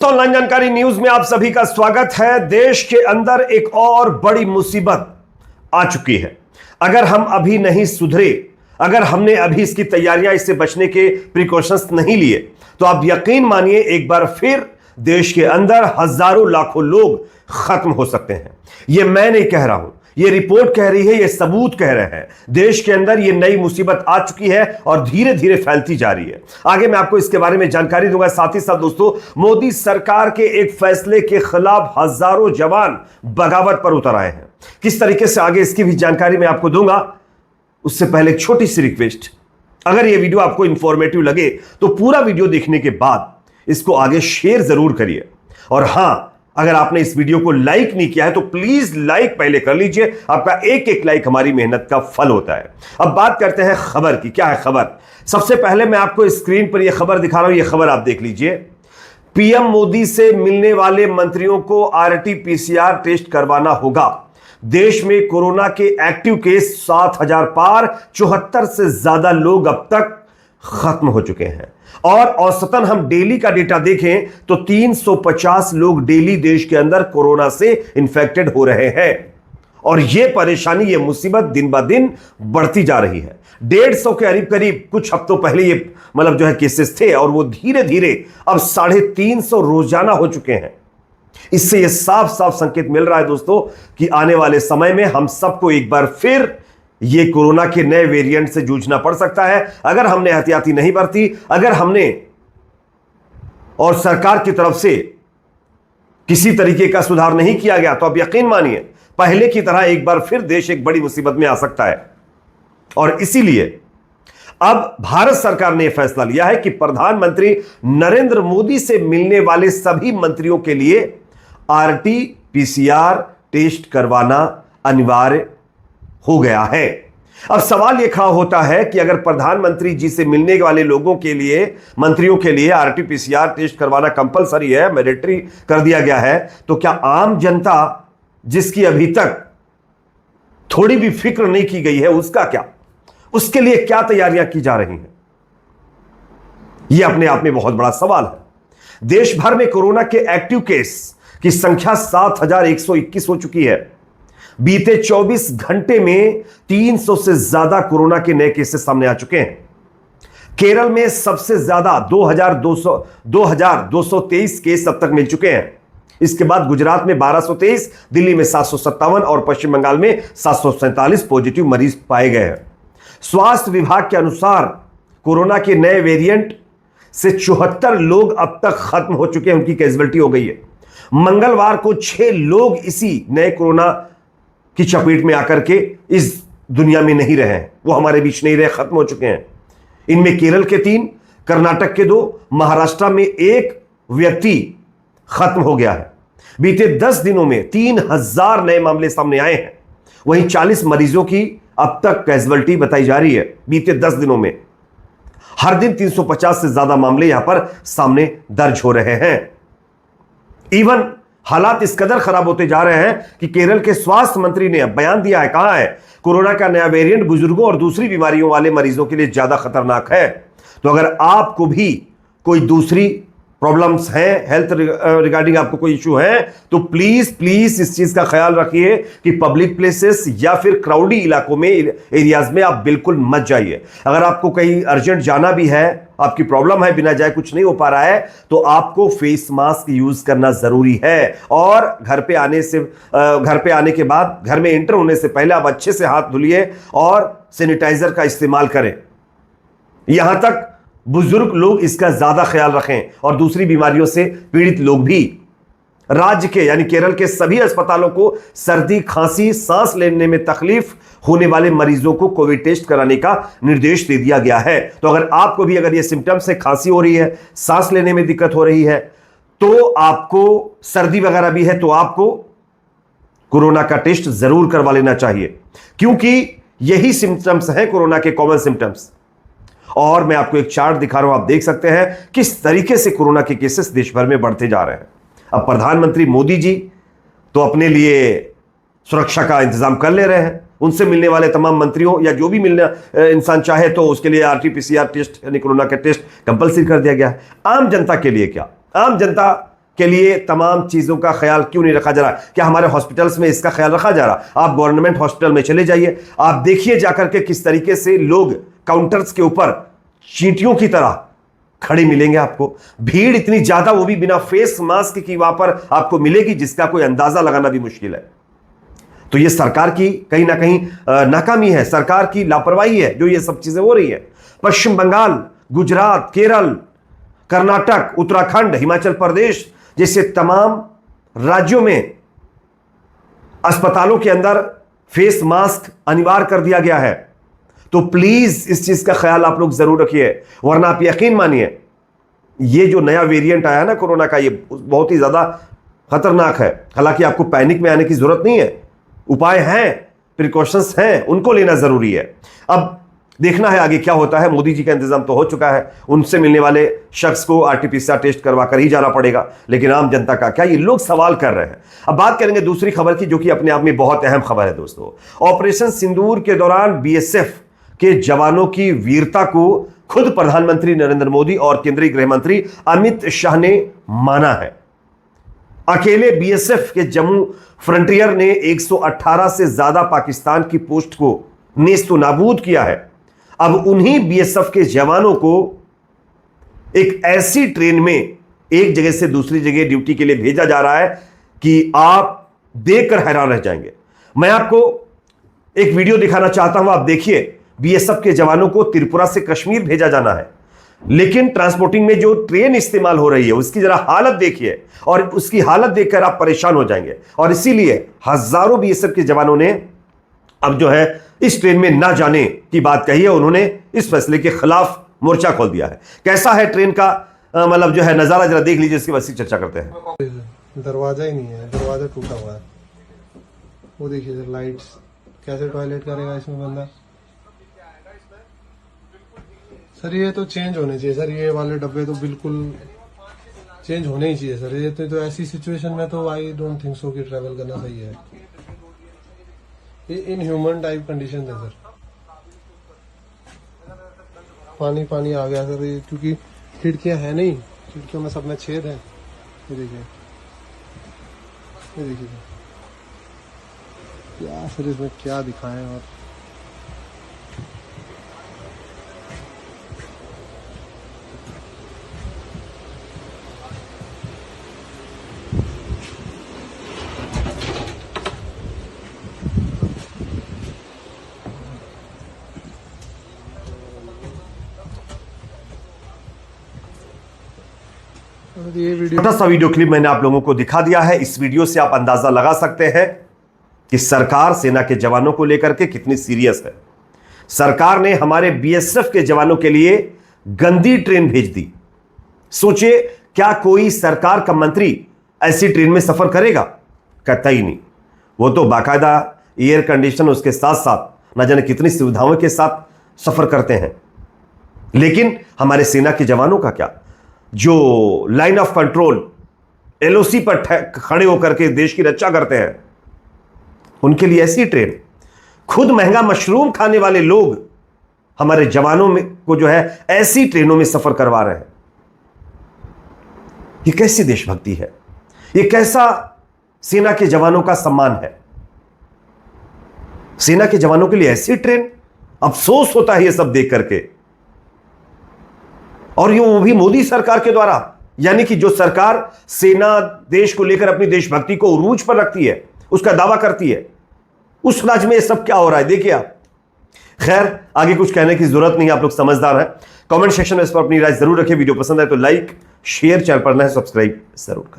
Online जानकारी news में आप सभी का स्वागत है। देश के अंदर एक और बड़ी मुसीबत आ चुकी है। अगर हम अभी नहीं सुधरे, अगर हमने अभी इसकी तैयारियां, इससे बचने के प्रिकॉशंस नहीं लिए, तो आप यकीन मानिए एक बार फिर देश के अंदर हजारों लाखों लोग खत्म हो सकते हैं। यह मैं नहीं कह रहा हूं, ये रिपोर्ट कह रही है, ये सबूत कह रहे हैं। देश के अंदर ये नई मुसीबत आ चुकी है और धीरे धीरे फैलती जा रही है। आगे मैं आपको इसके बारे में जानकारी दूंगा। साथ ही साथ दोस्तों, मोदी सरकार के एक फैसले के खिलाफ हजारों जवान बगावत पर उतर आए हैं। किस तरीके से आगे इसकी भी जानकारी मैं आपको दूंगा। उससे पहले एक छोटी सी रिक्वेस्ट, अगर यह वीडियो आपको इंफॉर्मेटिव लगे तो पूरा वीडियो देखने के बाद इसको आगे शेयर जरूर करिए। और हां, अगर आपने इस वीडियो को लाइक नहीं किया है तो प्लीज लाइक पहले कर लीजिए। आपका एक एक लाइक हमारी मेहनत का फल होता है। अब बात करते हैं खबर की। क्या है खबर? सबसे पहले मैं आपको स्क्रीन पर यह खबर दिखा रहा हूं। यह खबर आप देख लीजिए। पीएम मोदी से मिलने वाले मंत्रियों को आरटी-पीसीआर टेस्ट करवाना होगा। देश में कोरोना के एक्टिव केस 7,000 पार, 74 से ज्यादा लोग अब तक खत्म हो चुके हैं। और औसतन हम डेली का डेटा देखें तो 350 लोग डेली देश के अंदर कोरोना से इंफेक्टेड हो रहे हैं। और यह परेशानी, यह मुसीबत दिन ब दिन बढ़ती जा रही है। 150 के करीब कुछ हफ्तों पहले ये जो है केसेस थे, और वो धीरे धीरे अब 350 रोजाना हो चुके हैं। इससे यह साफ साफ संकेत मिल रहा है दोस्तों कि आने वाले समय में हम सबको एक बार फिर ये कोरोना के नए वेरिएंट से जूझना पड़ सकता है। अगर हमने एहतियाती नहीं बरती, अगर हमने और सरकार की तरफ से किसी तरीके का सुधार नहीं किया गया, तो अब यकीन मानिए पहले की तरह एक बार फिर देश एक बड़ी मुसीबत में आ सकता है। और इसीलिए अब भारत सरकार ने यह फैसला लिया है कि प्रधानमंत्री नरेंद्र मोदी से मिलने वाले सभी मंत्रियों के लिए आरटी-पीसीआर टेस्ट करवाना अनिवार्य हो गया है। अब सवाल यह खड़ा होता है कि अगर प्रधानमंत्री जी से मिलने वाले लोगों के लिए, मंत्रियों के लिए आरटी-पीसीआर टेस्ट करवाना कंपलसरी है, मैंडेटरी कर दिया गया है, तो क्या आम जनता जिसकी अभी तक थोड़ी भी फिक्र नहीं की गई है, उसका क्या? उसके लिए क्या तैयारियां की जा रही हैं? यह अपने आप में बहुत बड़ा सवाल है। देश भर में कोरोना के एक्टिव केस की संख्या 7,121 हो चुकी है। बीते 24 घंटे में 300 से ज्यादा कोरोना के नए केसेस सामने आ चुके हैं। केरल में सबसे ज्यादा 2,223 केस अब तक मिल चुके हैं। इसके बाद गुजरात में 1,223, दिल्ली में 757 और पश्चिम बंगाल में 747 पॉजिटिव मरीज पाए गए हैं। स्वास्थ्य विभाग के अनुसार कोरोना के नए वेरिएंट से 74 लोग अब तक खत्म हो चुके हैं, उनकी कैजुअलिटी हो गई है। मंगलवार को 6 लोग इसी नए कोरोना की चपेट में आकर के इस दुनिया में नहीं रहे, वो हमारे बीच नहीं रहे, खत्म हो चुके हैं। इनमें केरल के 3, कर्नाटक के 2, महाराष्ट्र में 1 व्यक्ति खत्म हो गया है। बीते 10 दिनों में 3,000 नए मामले सामने आए हैं। वहीं 40 मरीजों की अब तक कैजुअलिटी बताई जा रही है। बीते 10 दिनों में हर दिन 350 से ज्यादा मामले यहां पर सामने दर्ज हो रहे हैं। इवन हालात इस कदर खराब होते जा रहे हैं कि केरल के स्वास्थ्य मंत्री ने अब बयान दिया है, कहा है कोरोना का नया वेरिएंट बुजुर्गों और दूसरी बीमारियों वाले मरीजों के लिए ज्यादा खतरनाक है। तो अगर आपको भी कोई दूसरी प्रॉब्लम्स हैं, हेल्थ रिगार्डिंग आपको कोई इशू है, तो प्लीज प्लीज इस चीज का ख्याल रखिए कि पब्लिक प्लेसेस या फिर क्राउडी इलाकों में, एरियाज में आप बिल्कुल मत जाइए। अगर आपको कहीं अर्जेंट जाना भी है, आपकी प्रॉब्लम है, बिना जाए कुछ नहीं हो पा रहा है, तो आपको फेस मास्क यूज करना जरूरी है। और घर पे आने के बाद, घर में एंटर होने से पहले आप अच्छे से हाथ धुलिए और सैनिटाइजर का इस्तेमाल करें। यहां तक बुजुर्ग लोग इसका ज्यादा ख्याल रखें और दूसरी बीमारियों से पीड़ित लोग भी। राज्य के यानी केरल के सभी अस्पतालों को सर्दी, खांसी, सांस लेने में तकलीफ होने वाले मरीजों को कोविड टेस्ट कराने का निर्देश दे दिया गया है। तो अगर आपको भी अगर ये सिम्टम्स है, खांसी हो रही है, सांस लेने में दिक्कत हो रही है, तो आपको सर्दी वगैरह भी है, तो आपको कोरोना का टेस्ट जरूर करवा लेना चाहिए, क्योंकि यही सिम्टम्स हैं कोरोना के कॉमन सिम्टम्स। और मैं आपको एक चार्ट दिखा रहा हूं, आप देख सकते हैं किस तरीके से कोरोना के केसेस देश भर में बढ़ते जा रहे हैं। अब प्रधानमंत्री मोदी जी तो अपने लिए सुरक्षा का इंतजाम कर ले रहे हैं। उनसे मिलने वाले तमाम मंत्रियों या जो भी मिलना इंसान चाहे तो उसके लिए आरटी-पीसीआर टेस्ट यानी कोरोना का टेस्ट कंपलसरी कर दिया गया है। आम जनता के लिए क्या? आम जनता के लिए तमाम चीजों का ख्याल क्यों नहीं रखा जा रहा? क्या हमारे हॉस्पिटल्स में इसका ख्याल रखा जा रहा? आप गवर्नमेंट हॉस्पिटल में चले जाइए, आप देखिए जाकर के किस तरीके से लोग काउंटर्स के ऊपर चींटियों की तरह खड़े मिलेंगे आपको। भीड़ इतनी ज्यादा, वो भी बिना फेस मास्क की वहां पर आपको मिलेगी, जिसका कोई अंदाजा लगाना भी मुश्किल है। तो ये सरकार की कहीं ना कहीं नाकामी है, सरकार की लापरवाही है जो ये सब चीजें हो रही है। पश्चिम बंगाल, गुजरात, केरल, कर्नाटक, उत्तराखंड, हिमाचल प्रदेश जैसे तमाम राज्यों में अस्पतालों के अंदर फेस मास्क अनिवार्य कर दिया गया है। तो प्लीज इस चीज का ख्याल आप लोग जरूर रखिए, वरना आप यकीन मानिए ये जो नया वेरिएंट आया ना कोरोना का, ये बहुत ही ज्यादा खतरनाक है। हालांकि आपको पैनिक में आने की जरूरत नहीं है, उपाय हैं, प्रिकॉशंस हैं, उनको लेना जरूरी है। अब देखना है आगे क्या होता है। मोदी जी का इंतजाम तो हो चुका है, उनसे मिलने वाले शख्स को आरटीपीसीआर टेस्ट करवा कर ही जाना पड़ेगा, लेकिन आम जनता का क्या, ये लोग सवाल कर रहे हैं। अब बात करेंगे दूसरी खबर की, जो कि अपने आप में बहुत अहम खबर है दोस्तों। ऑपरेशन सिंदूर के दौरान बीएसएफ के जवानों की वीरता को खुद प्रधानमंत्री नरेंद्र मोदी और केंद्रीय गृह मंत्री अमित शाह ने माना है। अकेले बीएसएफ के जम्मू फ्रंटियर ने 118 से ज्यादा पाकिस्तान की पोस्ट को नेस्तो नाबूद किया है। अब उन्हीं बीएसएफ के जवानों को एक ऐसी ट्रेन में एक जगह से दूसरी जगह ड्यूटी के लिए भेजा जा रहा है कि आप देखकर हैरान रह जाएंगे। मैं आपको एक वीडियो दिखाना चाहता हूं, आप देखिए। बीएसएफ के जवानों को त्रिपुरा से कश्मीर भेजा जाना है, लेकिन ट्रांसपोर्टिंग में जो ट्रेन इस्तेमाल हो रही है उसकी जरा हालत देखिए, और उसकी हालत देखकर आप परेशान हो जाएंगे। और इसीलिए हजारों बीएसएफ के जवानों ने अब जो है इस ट्रेन में ना जाने की बात कही है। उन्होंने इस फैसले के खिलाफ मोर्चा खोल दिया है। कैसा है ट्रेन का मतलब जो है नजारा, जरा देख लीजिए, इसकी वैसी चर्चा करते हैं। दरवाजा ही नहीं है, दरवाजा टूटा हुआ है। वो देखिए लाइट्स, कैसे टॉयलेट करेगा इसमें बंदा। सर ये तो चेंज होने चाहिए सर, ये वाले डब्बे तो बिल्कुल चेंज होने ही चाहिए सर। ये तो ऐसी सिचुएशन में तो आई डोंट थिंक सो कि ट्रैवल करना सही है। ये इनह्यूमन टाइप कंडीशन है सर। पानी पानी आ गया सर, ये क्योंकि खिड़कियां है नहीं, खिड़कियों में सब में छेद है। ये देखिए, ये देखिए क्या सर, इसमें क्या दिखाएं। और ये वीडियो, छोटा सा वीडियो क्लिप मैंने आप लोगों को दिखा दिया है। इस वीडियो से आप अंदाजा लगा सकते हैं कि सरकार सेना के जवानों को लेकर के कितनी सीरियस है। सरकार ने हमारे बीएसएफ के जवानों के लिए गंदी ट्रेन भेज दी। सोचिए, क्या कोई सरकार का मंत्री ऐसी ट्रेन में सफर करेगा? कतई नहीं। वो तो बाकायदा एयर कंडीशन, उसके साथ साथ न जाने कितनी सुविधाओं के साथ सफर करते हैं। लेकिन हमारे सेना के जवानों का क्या, जो लाइन ऑफ कंट्रोल एलओसी पर खड़े होकर के देश की रक्षा करते हैं, उनके लिए ऐसी ट्रेन। खुद महंगा मशरूम खाने वाले लोग हमारे जवानों में को जो है ऐसी ट्रेनों में सफर करवा रहे हैं। ये कैसी देशभक्ति है? ये कैसा सेना के जवानों का सम्मान है? सेना के जवानों के लिए ऐसी ट्रेन। अफसोस होता है ये सब देख करके। और ये वो भी मोदी सरकार के द्वारा, यानी कि जो सरकार सेना देश को लेकर अपनी देशभक्ति को उरूज पर रखती है, उसका दावा करती है, उस राज्य में ये सब क्या हो रहा है देखिए आप। खैर, आगे कुछ कहने की जरूरत नहीं, आप लोग समझदार हैं। कमेंट सेक्शन में इस पर अपनी राय जरूर रखें। वीडियो पसंद आए तो लाइक शेयर, चैनल पर नए सब्सक्राइब जरूर करें।